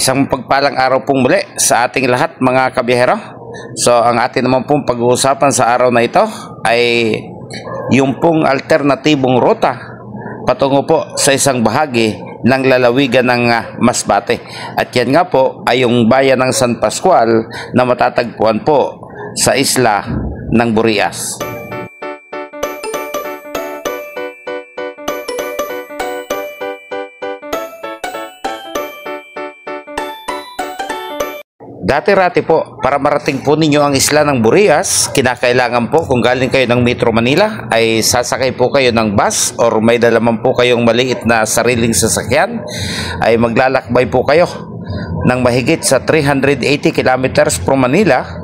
Isang pagpalang araw pong muli sa ating lahat mga kabiyahero. So ang atin naman pong pag-uusapan sa araw na ito ay yung pong alternatibong ruta patungo po sa isang bahagi ng lalawigan ng Masbate. At yan nga po ay yung bayan ng San Pascual na matatagpuan po sa isla ng Burias. Dati-rati po, para marating po ninyo ang isla ng Burias, kinakailangan po kung galing kayo ng Metro Manila ay sasakay po kayo ng bus or may dalaman po kayong maliit na sariling sasakyan, ay maglalakbay po kayo ng mahigit sa 380 kilometers from Manila,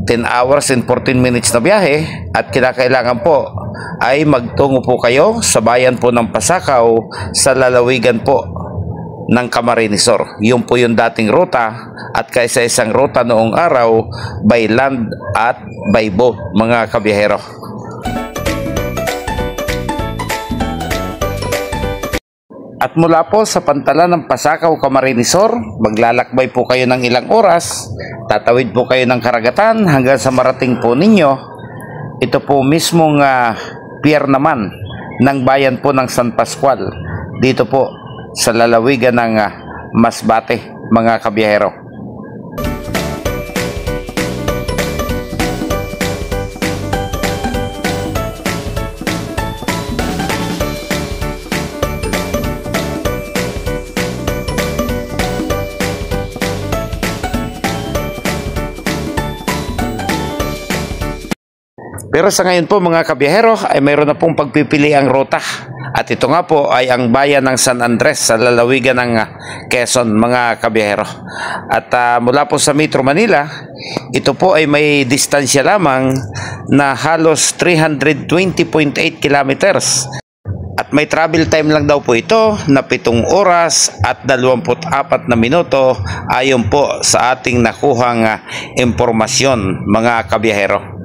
10 hours and 14 minutes na biyahe, at kinakailangan po ay magtungo po kayo sa bayan po ng Pasakaw sa lalawigan po ng Camarines Sur. Yun po yung dating ruta at kaisa-isang ruta noong araw by land at by boat mga kabiyahero. At mula po sa pantalan ng Pasakaw, Camarines Sur, maglalakbay po kayo ng ilang oras, tatawid po kayo ng karagatan hanggang sa marating po ninyo ito po mismong pier naman ng bayan po ng San Pascual dito po sa lalawigan ng Masbate mga kabiyahero. Pero sa ngayon po mga kabiyahero ay mayroon na pong pagpipili ang ruta. At ito nga po ay ang bayan ng San Andres sa lalawigan ng Quezon mga kabiyahero. At mula po sa Metro Manila, ito po ay may distansya lamang na halos 320.8 kilometers. At may travel time lang daw po ito na 7 oras at 24 na minuto ayon po sa ating nakuhang impormasyon mga kabiyahero.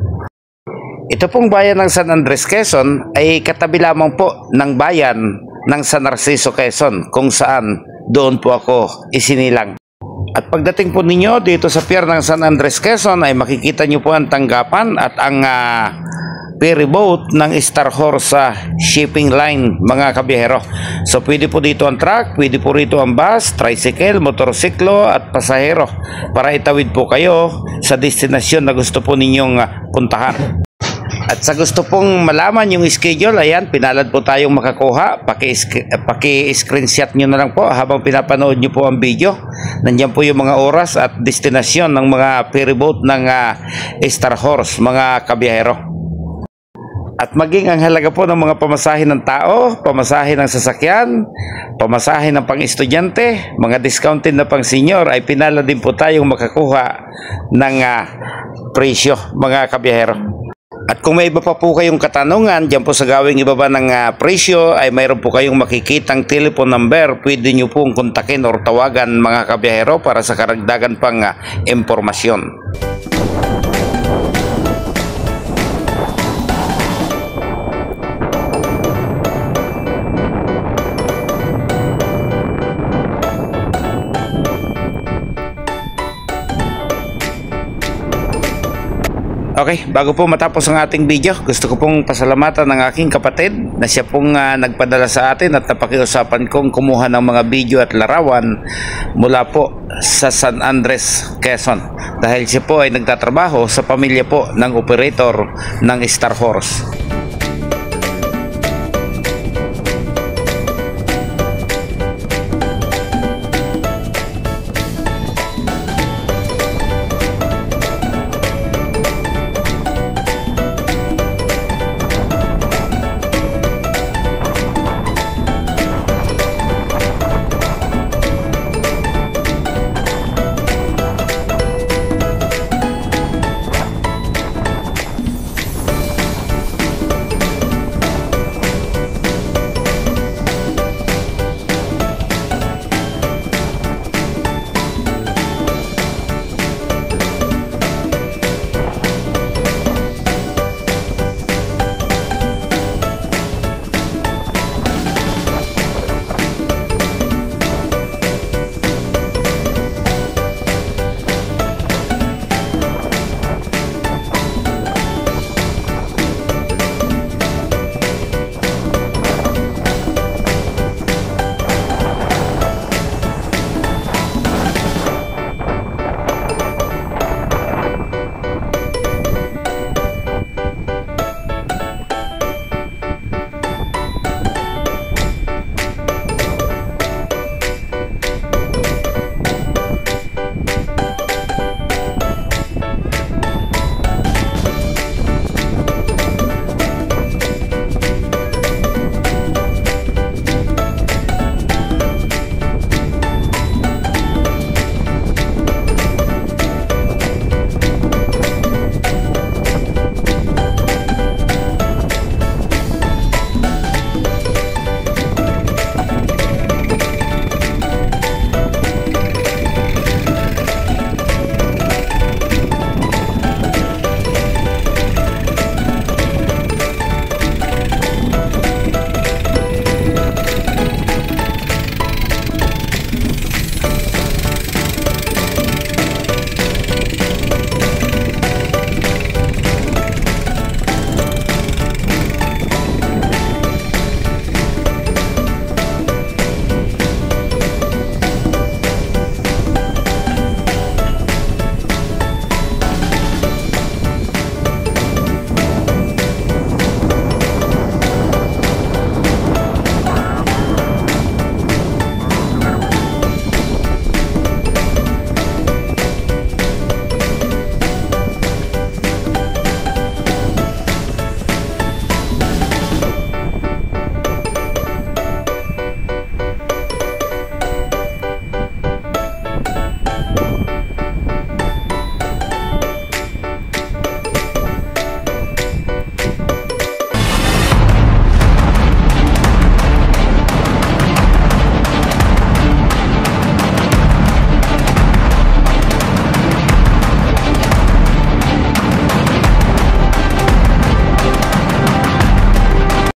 Ito pong bayan ng San Andres, Quezon ay katabi lamang po ng bayan ng San Narciso, Quezon, kung saan doon po ako isinilang. At pagdating po ninyo dito sa pier ng San Andres, Quezon ay makikita nyo po ang tanggapan at ang ferry boat ng Star Horse shipping line mga kabiyahero. So pwede po dito ang truck, pwede po rito ang bus, tricycle, motorsiklo at pasahero para itawid po kayo sa destinasyon na gusto po ninyong puntahan. At sa gusto pong malaman yung schedule, ayan, pinalad po tayong makakuha. Paki-screenshot nyo na lang po habang pinapanood nyo po ang video. Nandiyan po yung mga oras at destinasyon ng mga ferry boat ng Star Horse, mga kabiyahero. At maging ang halaga po ng mga pamasahe ng tao, pamasahe ng sasakyan, pamasahe ng pang-estudyante, mga discounted na pang-senior, ay pinalad din po tayong makakuha ng presyo, mga kabiyahero. At kung may iba pa po kayong katanungan dyan po sa gawing ibaba ng presyo ay mayroon po kayong makikitang telephone number, pwede nyo pong kontakin o tawagan mga kabiyahero para sa karagdagan pang impormasyon. Okay, bago po matapos ang ating video, gusto ko pong pasalamatan ng aking kapatid na siya pong nagpadala sa atin at napakiusapan kong kumuha ng mga video at larawan mula po sa San Andres, Quezon. Dahil siya po ay nagtatrabaho sa pamilya po ng operator ng Star Horse.